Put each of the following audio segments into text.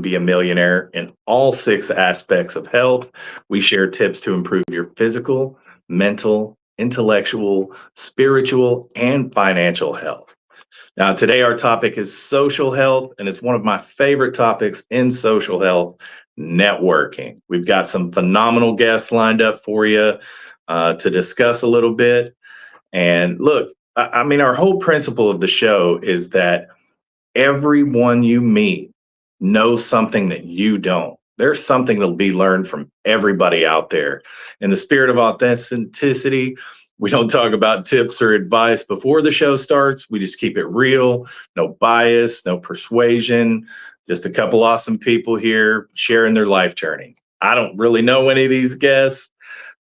be a millionaire in all six aspects of health. We share tips to improve your physical, mental, intellectual, spiritual, and financial health. Now, today our topic is social health, and it's one of my favorite topics in social health, networking. We've got some phenomenal guests lined up for you to discuss a little bit. And look, I mean, our whole principle of the show is that everyone you meet knows something that you don't. There's something that'll be learned from everybody out there. In the spirit of authenticity, we don't talk about tips or advice before the show starts. We just keep it real, no bias, no persuasion, just a couple awesome people here sharing their life journey. I don't really know any of these guests,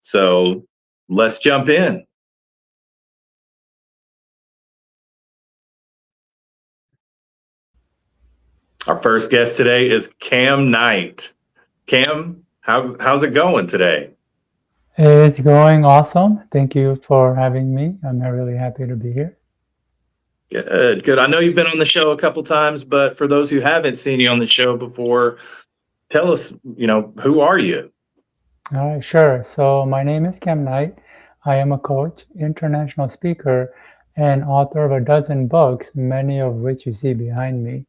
so let's jump in. Our first guest today is Kam Knight. Kam, how's it going today? It's going awesome. Thank you for having me. I'm really happy to be here. Good, good. I know you've been on the show a couple times, but for those who haven't seen you on the show before, tell us, who are you? All right, sure. So my name is Kam Knight. I am a coach, international speaker, and author of a dozen books, many of which you see behind me,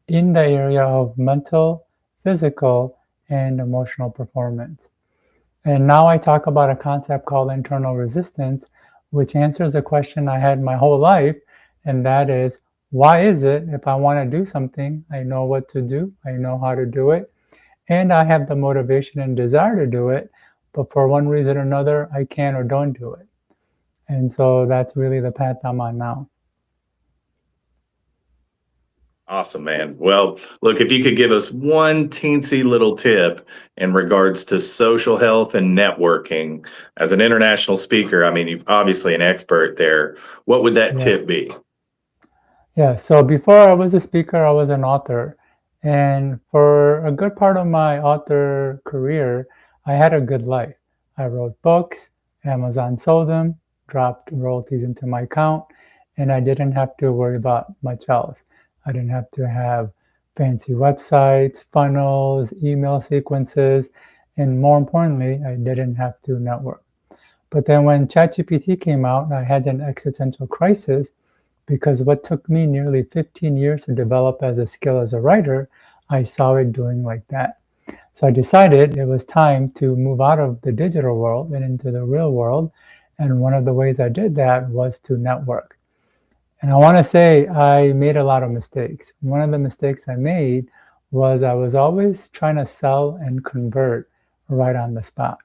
in the area of mental, physical, and emotional performance. And now I talk about a concept called internal resistance, which answers a question I had my whole life, and that is, why is it if I want to do something, I know what to do, I know how to do it, and I have the motivation and desire to do it, but for one reason or another, I can't or don't do it. And so that's really the path I'm on now. Awesome, man. Well, look, if you could give us one teensy little tip in regards to social health and networking as an international speaker, I mean, you're obviously an expert there. What would that Yeah. tip be? Yeah. So before I was a speaker, I was an author. And for a good part of my author career, I had a good life. I wrote books, Amazon sold them, dropped royalties into my account, and I didn't have to worry about much else. I didn't have to have fancy websites, funnels, email sequences, and more importantly, I didn't have to network. But then when ChatGPT came out, I had an existential crisis because what took me nearly 15 years to develop as a skill as a writer, I saw it doing like that. So I decided it was time to move out of the digital world and into the real world. And one of the ways I did that was to network. And I want to say I made a lot of mistakes. One of the mistakes I made was I was always trying to sell and convert right on the spot.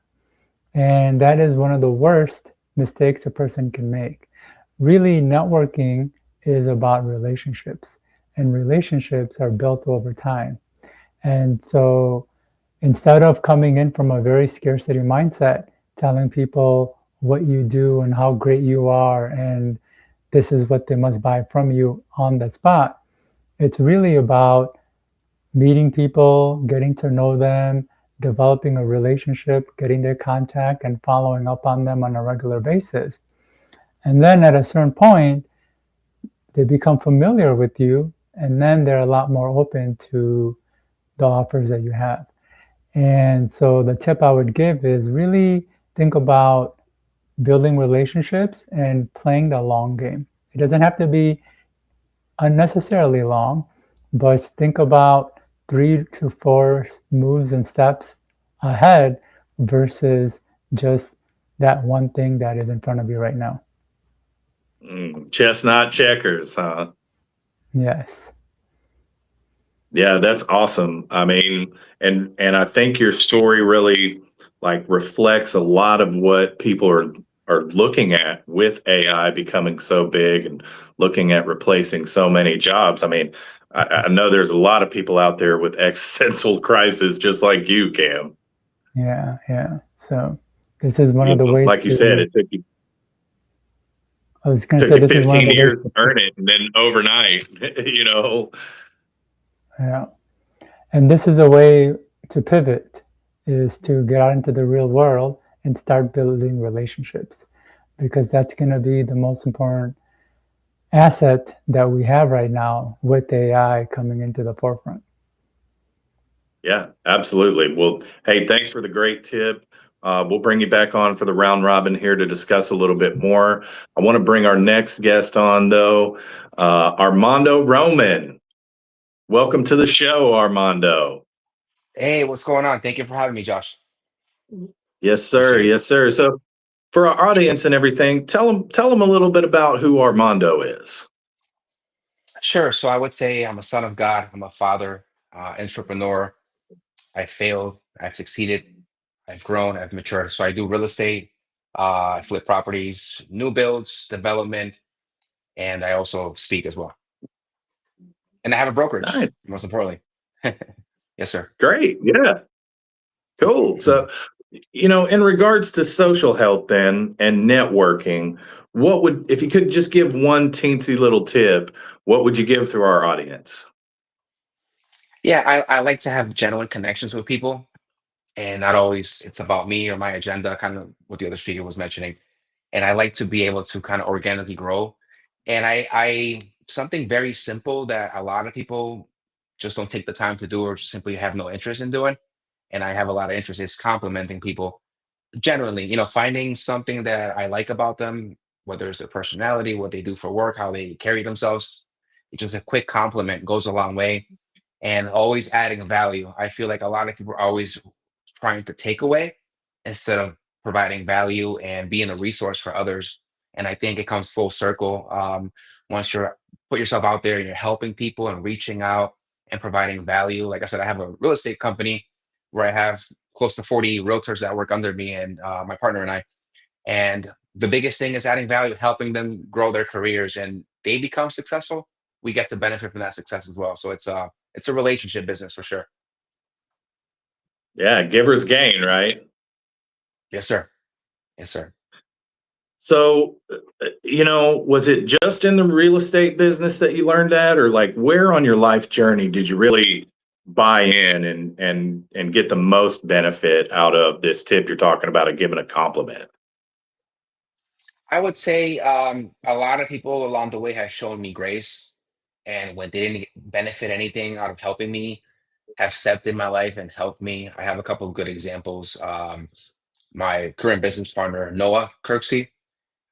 And that is one of the worst mistakes a person can make. Really, networking is about relationships, and relationships are built over time. And so instead of coming in from a very scarcity mindset, telling people what you do and how great you are, and this is what they must buy from you on the spot, it's really about meeting people, getting to know them, developing a relationship, getting their contact, and following up on them on a regular basis. And then at a certain point, they become familiar with you, and then they're a lot more open to the offers that you have. And so the tip I would give is really think about building relationships and playing the long game. It doesn't have to be unnecessarily long, but think about 3 to 4 moves and steps ahead versus just that one thing that is in front of you right now. Chestnut checkers, huh? Yes. Yeah, that's awesome. I mean, and I think your story really like reflects a lot of what people are looking at with AI becoming so big and looking at replacing so many jobs. I mean, I know there's a lot of people out there with existential crisis just like you, Kam. Yeah, yeah. So this is one of the ways Like you said, to, it took you I was going to took say, you this is one of 15 the ways years to to, earn it, and then overnight, you know. yeah. And this is a way to pivot, is to get out into the real world and start building relationships, because that's going to be the most important asset that we have right now with AI coming into the forefront. Yeah, absolutely. Well, hey, thanks for the great tip. We'll bring you back on for the round robin here to discuss a little bit more. I want to bring our next guest on, though, Armando Roman. Welcome to the show, Armando. Hey, what's going on? Thank you for having me, Josh. Yes, sir. Appreciate it. Yes, sir. So, for our audience and everything, tell them a little bit about who Armando is. Sure. So I would say I'm a son of God. I'm a father, entrepreneur. I failed. I've succeeded. I've grown. I've matured. So I do real estate. I flip properties, new builds, development, and I also speak as well. And I have a brokerage, Nice, most importantly. Yes, sir. great. Yeah, cool. So, in regards to social health then and networking, if you could just give one teensy little tip, what would you give to our audience? Yeah, I like to have genuine connections with people, and not always it's about me or my agenda, kind of what the other speaker was mentioning. And I like to be able to kind of organically grow. And I something very simple that a lot of people just don't take the time to do or just simply have no interest in doing. And I have a lot of interest is complimenting people generally, finding something that I like about them, whether it's their personality, what they do for work, how they carry themselves. It's just a quick compliment goes a long way, and always adding value. I feel like a lot of people are always trying to take away instead of providing value and being a resource for others. And I think it comes full circle once you're put yourself out there and you're helping people and reaching out and providing value. Like I said, I have a real estate company where I have close to 40 realtors that work under me and my partner and I. And the biggest thing is adding value, helping them grow their careers, and they become successful. We get to benefit from that success as well. So it's a relationship business for sure. Yeah, giver's gain, right? Yes, sir. Yes, sir. So, was it just in the real estate business that you learned that, or like where on your life journey did you really buy in and get the most benefit out of this tip you're talking about of giving a compliment? I would say a lot of people along the way have shown me grace, and when they didn't benefit anything out of helping me, have stepped in my life and helped me. I have a couple of good examples. My current business partner, Noah Kirksey,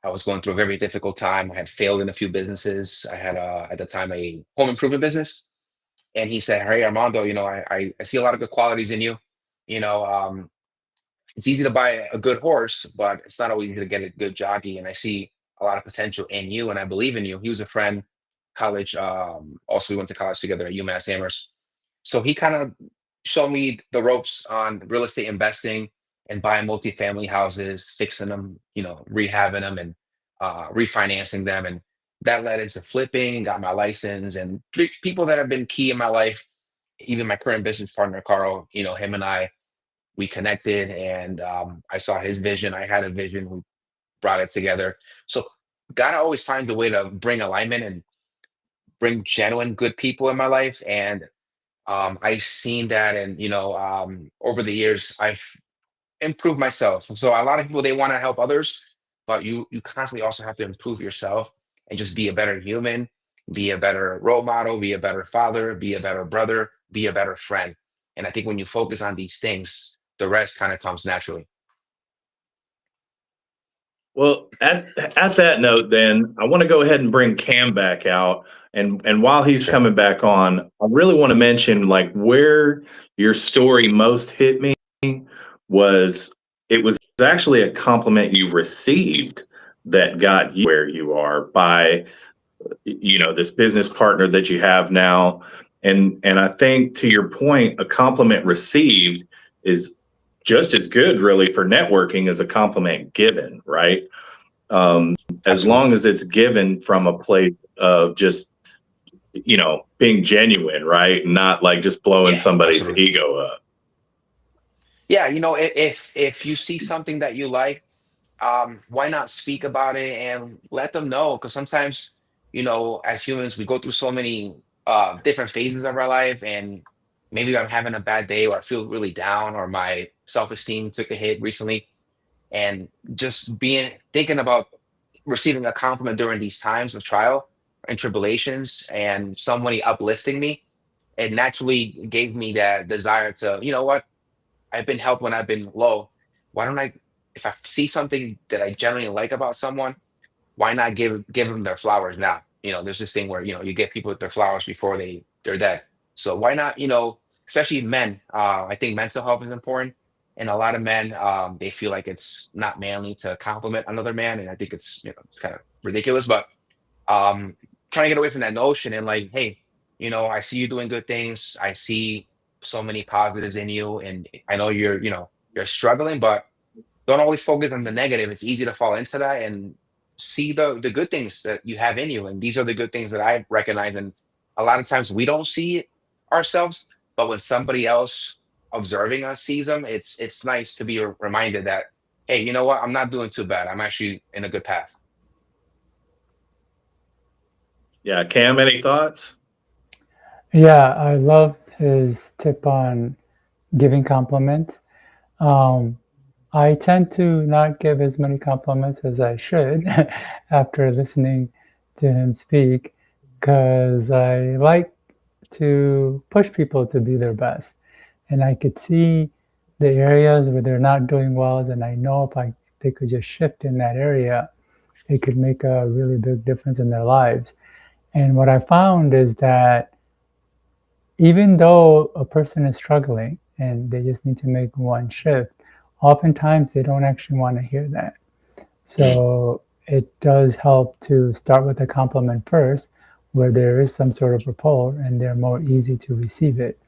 I was going through a very difficult time. I had failed in a few businesses. I had at the time a home improvement business, and he said, "Hey Armando, I see a lot of good qualities in you. You know, um, it's easy to buy a good horse, but it's not always easy to get a good jockey. And I see a lot of potential in you, and I believe in you." He was a friend, college. Also, we went to college together at UMass Amherst. So he kind of showed me the ropes on real estate investing and buying multifamily houses, fixing them, rehabbing them and refinancing them. And that led into flipping, got my license, and three people that have been key in my life. Even my current business partner, Carl, him and I, we connected, and I saw his vision. I had a vision. We brought it together. So God always finds a way to bring alignment and bring genuine good people in my life. And I've seen that, and over the years, I've improved myself. So a lot of people they want to help others, but you constantly also have to improve yourself and just be a better human, be a better role model, be a better father, be a better brother, be a better friend. And I think when you focus on these things, the rest kind of comes naturally. Well, at that note, then I want to go ahead and bring Cam back out, and while he's Sure. coming back on, I really want to mention like where your story most hit me was it was actually a compliment you received that got you where you are by this business partner that you have now, and I think to your point, a compliment received is just as good really for networking as a compliment given, right? um, as Absolutely. long as it's given from a place of just being genuine, right? Not like just blowing Yeah, somebody's absolutely. ego up. Yeah, if you see something that you like, why not speak about it and let them know? Because sometimes, as humans, we go through so many different phases of our life, and maybe I'm having a bad day, or I feel really down, or my self-esteem took a hit recently, and just being thinking about receiving a compliment during these times of trial and tribulations, and somebody uplifting me, it naturally gave me that desire to, you know what, I've been helped when I've been low. Why don't I, if I see something that I generally like about someone, why not give them their flowers now? There's this thing where you get people their flowers before they're dead. So why not? Especially men. I think mental health is important, and a lot of men they feel like it's not manly to compliment another man, and I think it's kind of ridiculous. But um, trying to get away from that notion and like, hey, I see you doing good things. I see so many positives in you, and I know you're struggling, but don't always focus on the negative. It's easy to fall into that and see the good things that you have in you. And these are the good things that I recognize. And a lot of times we don't see it ourselves, but when somebody else observing us sees them, it's nice to be reminded that, hey, you know what? I'm not doing too bad. I'm actually in a good path. Yeah, Cam, any thoughts? Yeah, I love his tip on giving compliments. Um, I tend to not give as many compliments as I should after listening to him speak because I like to push people to be their best. And I could see the areas where they're not doing well, and I know if they could just shift in that area, it could make a really big difference in their lives. And what I found is that even though a person is struggling and they just need to make one shift, oftentimes they don't actually want to hear that. Mm. So it does help to start with a compliment first, where there is some sort of rapport and they're more easy to receive it.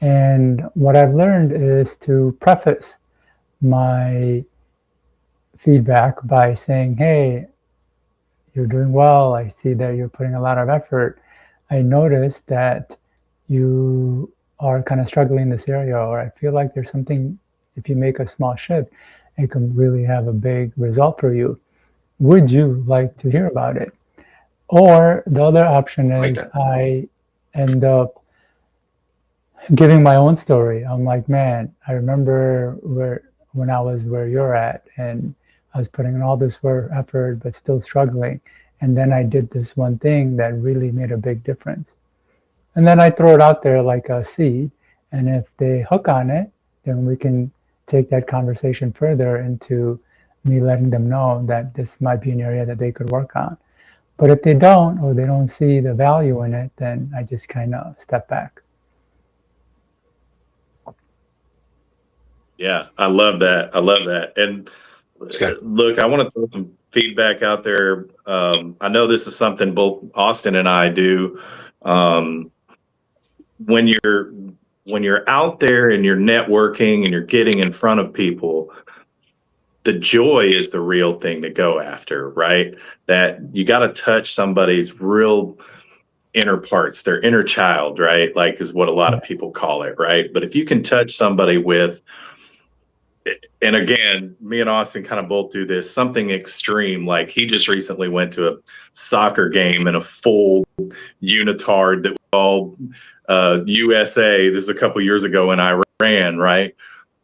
And what I've learned is to preface my feedback by saying, hey, you're doing well. I see that you're putting a lot of effort. I noticed that you are kind of struggling in this area, or I feel like there's something, if you make a small shift, it can really have a big result for you. Would you like to hear about it? Or the other option I like is that. I end up giving my own story. I'm like, man, I remember when I was where you're at, and I was putting in all this work effort, but still struggling. And then I did this one thing that really made a big difference. And then I throw it out there like a seed. And if they hook on it, then we can take that conversation further into me letting them know that this might be an area that they could work on. But if they don't, or they don't see the value in it, then I just kind of step back. Yeah, I love that. I love that. And It's good. look, I want to throw some feedback out there. I know this is something both Austin and I do. Um, when you're out there and you're networking and you're getting in front of people, the joy is the real thing to go after, right? That you got to touch somebody's real inner parts, their inner child, right? Like is what a lot of Yes. people call it, right? But if you can touch somebody with, and again, me and Austin kind of both do this, something extreme. Like he just recently went to a soccer game in a full unitard that was all USA. This is a couple years ago in Iran, right?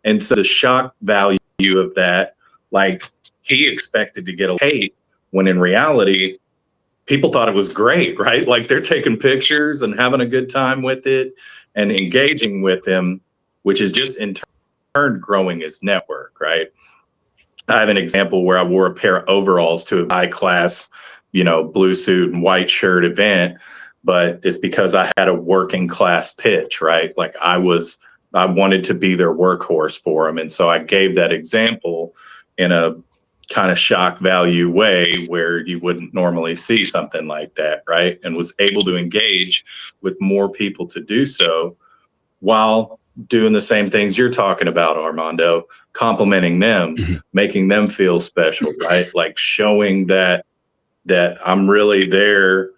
And so the shock value of that, like he expected to get a hate when in reality, people thought it was great, right? Like they're taking pictures and having a good time with it and engaging with him, which is just in turn growing his network, right? I have an example where I wore a pair of overalls to a high class, blue suit and white shirt event, but it's because I had a working class pitch, right? Like I wanted to be their workhorse for them. And so I gave that example in a kind of shock value way where you wouldn't normally see something like that, right? And was able to engage with more people to do so while doing the same things you're talking about, Armando, complimenting them, Mhm. making them feel special, right? Like showing that I'm really there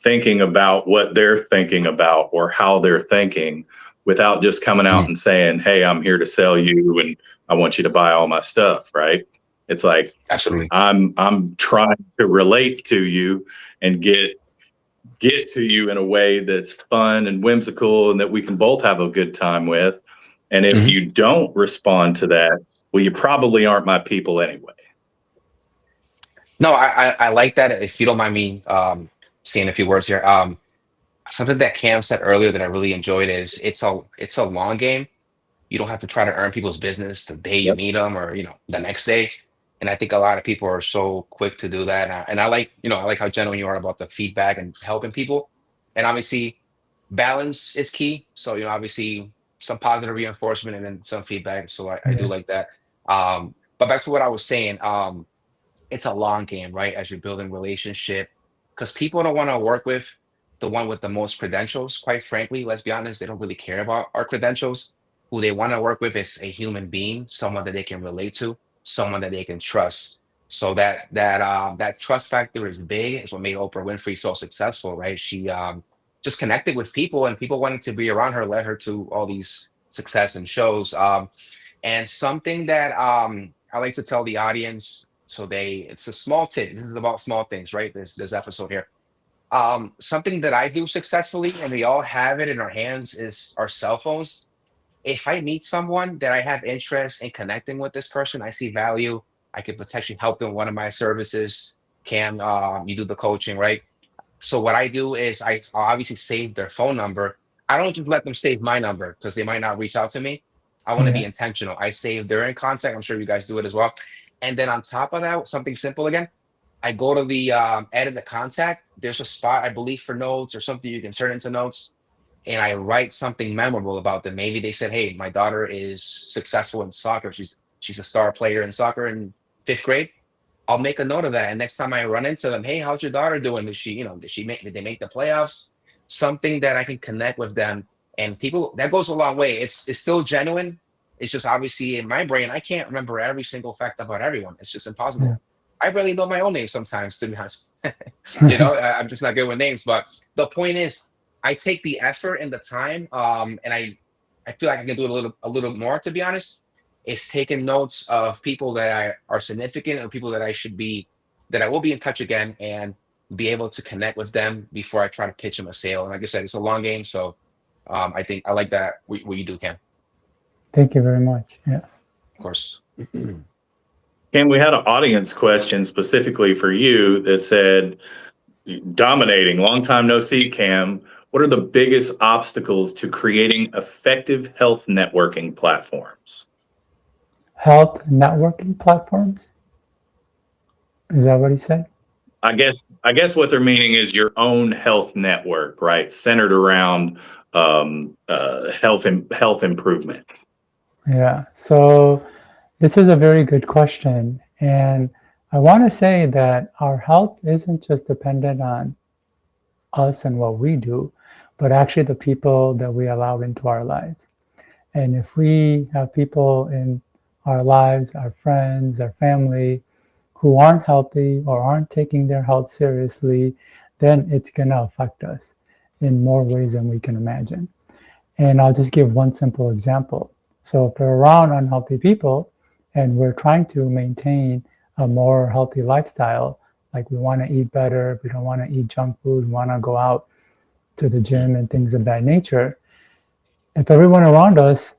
thinking about what they're thinking about or how they're thinking without just coming out Mhm. and saying, "Hey, I'm here to sell you and I want you to buy all my stuff," right? It's like Absolutely. I'm trying to relate to you and get to you in a way that's fun and whimsical and that we can both have a good time with. And if Mhm. you don't respond to that, well, you probably aren't my people anyway. No, I like that. If you don't mind me saying a few words here, Something that Cam said earlier that I really enjoyed is it's a long game. You don't have to try to earn people's business the day you Yep. meet them or the next day. And I think a lot of people are so quick to do that. And I like I like how genuine you are about the feedback and helping people. And obviously, balance is key. So obviously some positive reinforcement and then some feedback. So I do Yeah. like that. But back to what I was saying. It's a long game, right? As you're building relationship, because people don't want to work with the one with the most credentials. Quite frankly, let's be honest, they don't really care about our credentials. Who they want to work with is a human being, someone that they can relate to, someone that they can trust. So that trust factor is big. It's what made Oprah Winfrey so successful, right? She just connected with people, and people wanted to be around her, led her to all these success and shows. And something that I like to tell the audience, so it's a small tip. This is about small things, right? This episode here. Something that I do successfully, and we all have it in our hands, is our cell phones. If I meet someone that I have interest in connecting with this person, I see value. I could potentially help them with one of my services. Cam, you do the coaching, right? So what I do is I'll obviously save their phone number. I don't just let them save my number because they might not reach out to me. I want to be Yeah. intentional. I save their in contact. I'm sure you guys do it as well. And then on top of that, something simple again. I go to the edit the contact. There's a spot I believe for notes or something you can turn into notes, and I write something memorable about them. Maybe they said, "Hey, my daughter is successful in soccer. She's a star player in soccer in fifth grade." I'll make a note of that. And next time I run into them, hey, how's your daughter doing? Did they make the playoffs? Something that I can connect with them. And people, that goes a long way. It's still genuine. It's just obviously in my brain, I can't remember every single fact about everyone. It's just Yeah. impossible. I barely know my own name sometimes, to be honest. I'm just not good with names. But the point is, I take the effort and the time, and I feel like I can do it a little more, to be honest. Is taking notes of people that are significant or people that I will be in touch again and be able to connect with them before I try to pitch them a sale. And like I said, it's a long game, so I think I like that what you do, Cam. Thank you very much. Yeah. Of course. Cam, we had an audience question specifically for you that said, dominating, long time no see, Cam. What are the biggest obstacles to creating effective health networking platforms? Health networking platforms? Is that what he said? I guess what they're meaning is your own health network, right? Centered around health improvement. Yeah. So this is a very good question. And I want to say that our health isn't just dependent on us and what we do, but actually the people that we allow into our lives. And if we have people in our lives, our friends, our family, who aren't healthy or aren't taking their health seriously, then it's going to affect us in more ways than we can imagine. And I'll just give one simple example. So if we're around unhealthy people and we're trying to maintain a more healthy lifestyle, like we want to eat better, we don't want to eat junk food, we want to go out to the gym and things of that nature, if everyone around us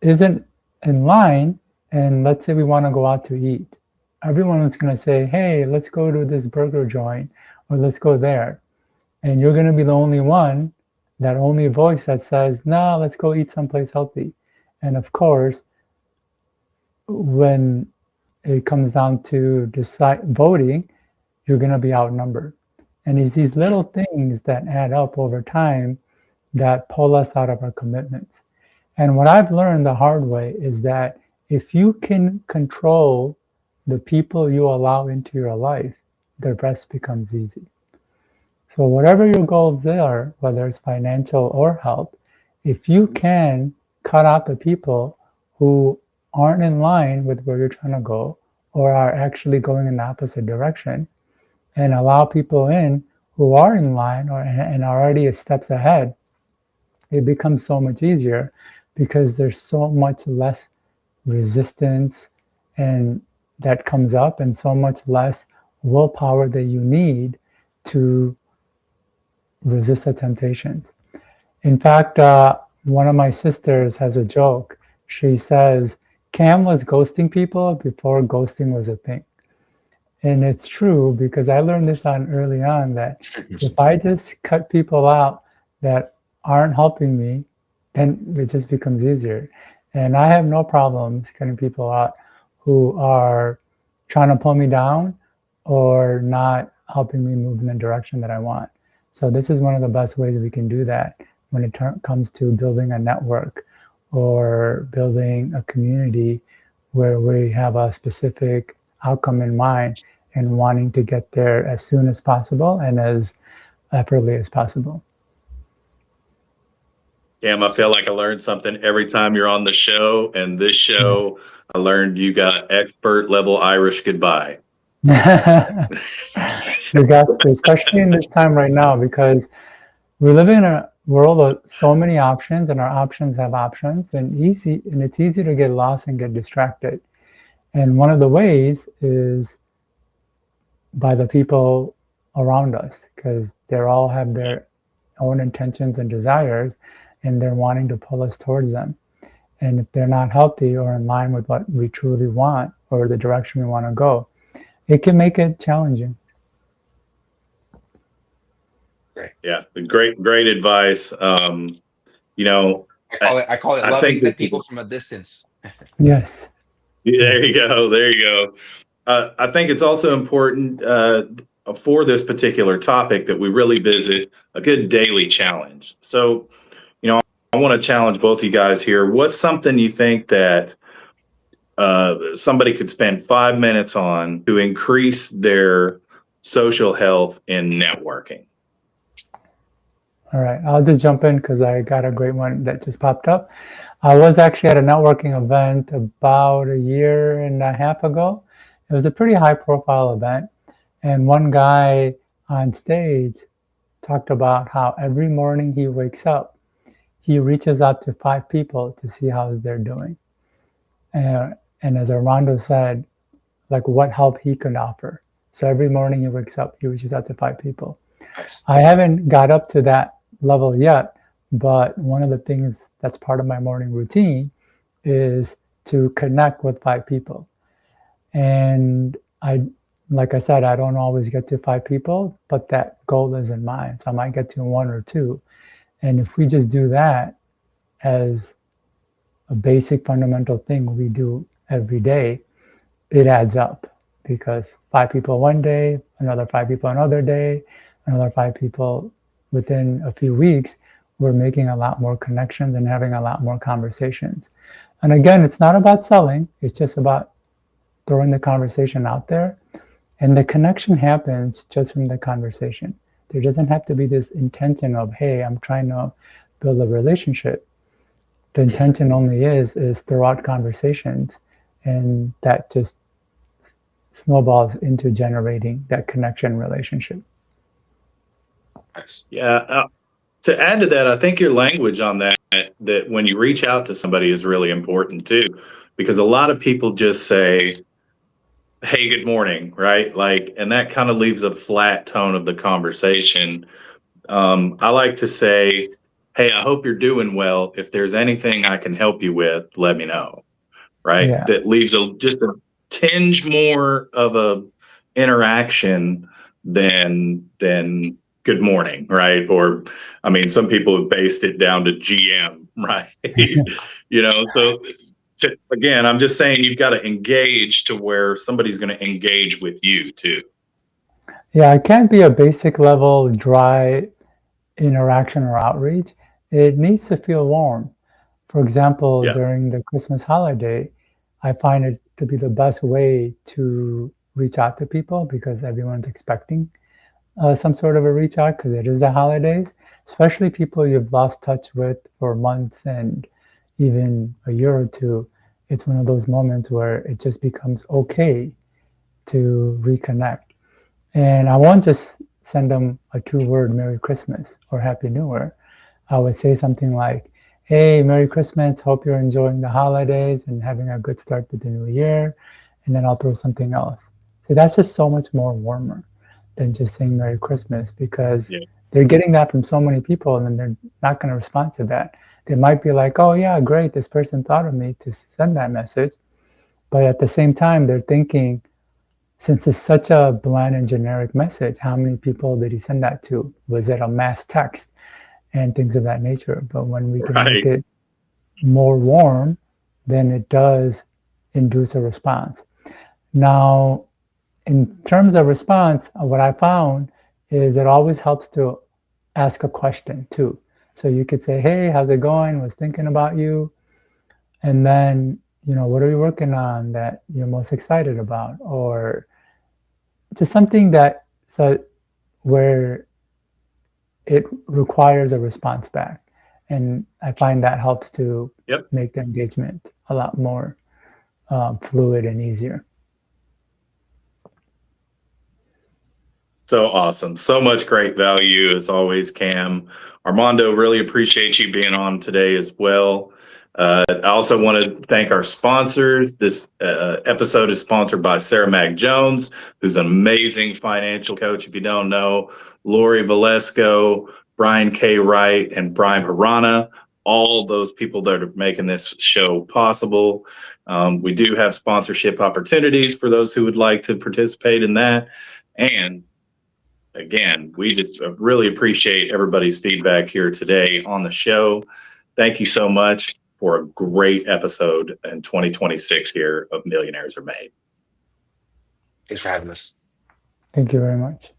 isn't in line, and let's say we want to go out to eat, everyone is going to say, hey, let's go to this burger joint or let's go there. And you're going to be the only one, that only voice that says, no, let's go eat someplace healthy. And of course, when it comes down to voting, you're going to be outnumbered. And it's these little things that add up over time that pull us out of our commitments. And what I've learned the hard way is that if you can control the people you allow into your life, the rest becomes easy. So whatever your goals are, whether it's financial or health, if you can cut out the people who aren't in line with where you're trying to go or are actually going in the opposite direction, and allow people in who are in line and are already steps ahead, it becomes so much easier because there's so much less resistance and that comes up and so much less willpower that you need to resist the temptations. In fact, one of my sisters has a joke. She says, Cam was ghosting people before ghosting was a thing. And it's true because I learned this on early on that if I just cut people out that aren't helping me, then it just becomes easier. And I have no problems cutting people out who are trying to pull me down or not helping me move in the direction that I want. So this is one of the best ways we can do that when it comes to building a network or building a community where we have a specific outcome in mind and wanting to get there as soon as possible and as effortlessly as possible. Cam, I feel like I learned something every time you're on the show. And this show, I learned you got expert level Irish goodbye. We got to, especially in this time right now, because we live in a world of so many options, and our options have options, and it's easy to get lost and get distracted. And one of the ways is by the people around us, because they all have their own intentions and desires, and they're wanting to pull us towards them. And if they're not healthy or in line with what we truly want or the direction we want to go, it can make it challenging. Great. Yeah, great advice. You know, I call it I loving think the that people from a distance. Yes. there you go. There you go. I think it's also important for this particular topic that we really visit a good daily challenge. So, you know, I want to challenge both you guys here. What's something you think that somebody could spend 5 minutes on to increase their social health in networking? All right, I'll just jump in because I got a great one that just popped up. I was actually at a networking event about a year and a half ago. It was a pretty high profile event. And one guy on stage talked about how every morning he wakes up, he reaches out to 5 people to see how they're doing. And as Armando said, like what help he could offer. So every morning he wakes up, he reaches out to 5 people. Nice. I haven't got up to that level yet, but one of the things that's part of my morning routine is to connect with 5 people. And like I said, I don't always get to 5 people, but that goal is in mind. So I might get to 1 or 2. And if we just do that as a basic fundamental thing we do every day, it adds up, because 5 people one day, another 5 people another day, another 5 people within a few weeks, we're making a lot more connections and having a lot more conversations. And again, it's not about selling, it's just about throwing the conversation out there. And the connection happens just from the conversation. There doesn't have to be this intention of, hey, I'm trying to build a relationship. The intention only is throughout conversations, and that just snowballs into generating that connection relationship. Nice. Yeah. To add to that, I think your language on that when you reach out to somebody is really important too, because a lot of people just say, hey, good morning, right? Like, and that kind of leaves a flat tone of the conversation. I like to say, hey, I hope you're doing well. If there's anything I can help you with, let me know, right? Yeah. That leaves just a tinge more of a interaction than good morning, right? Or, I mean, some people have based it down to GM, right? You know, so again, I'm just saying you've got to engage to where somebody's going to engage with you too. Yeah, it can't be a basic level dry interaction or outreach. It needs to feel warm. For example, Yeah. during the Christmas holiday, I find it to be the best way to reach out to people because everyone's expecting some sort of a reach out because it is the holidays, especially people you've lost touch with for months and even a year or two. It's one of those moments where it just becomes okay to reconnect. And I won't just send them a 2-word Merry Christmas or Happy New Year. I would say something like, hey, Merry Christmas, hope you're enjoying the holidays and having a good start to the new year. And then I'll throw something else. So that's just so much more warmer than just saying Merry Christmas, because they're getting that from so many people and then they're not going to respond to that. They might be like, oh yeah, great, this person thought of me to send that message. But at the same time, they're thinking, since it's such a bland and generic message, how many people did he send that to? Was it a mass text and things of that nature? But when we can make Right. it more warm, then it does induce a response. Now, in terms of response, what I found is it always helps to ask a question too. So you could say, hey, how's it going? Was thinking about you. And then, what are you working on that you're most excited about? Or just something where it requires a response back. And I find that helps to Yep. make the engagement a lot more fluid and easier. So awesome. So much great value as always, Kam. Armando, really appreciate you being on today as well. I also want to thank our sponsors. This episode is sponsored by Sarah Mac Jones, who's an amazing financial coach. If you don't know, Lori Valesco, Brian K. Wright, and Brian Harana, all those people that are making this show possible. We do have sponsorship opportunities for those who would like to participate in that. And again, we just really appreciate everybody's feedback here today on the show. Thank you so much for a great episode in 2026 here of Millionaires Are Made. Thanks for having us. Thank you very much.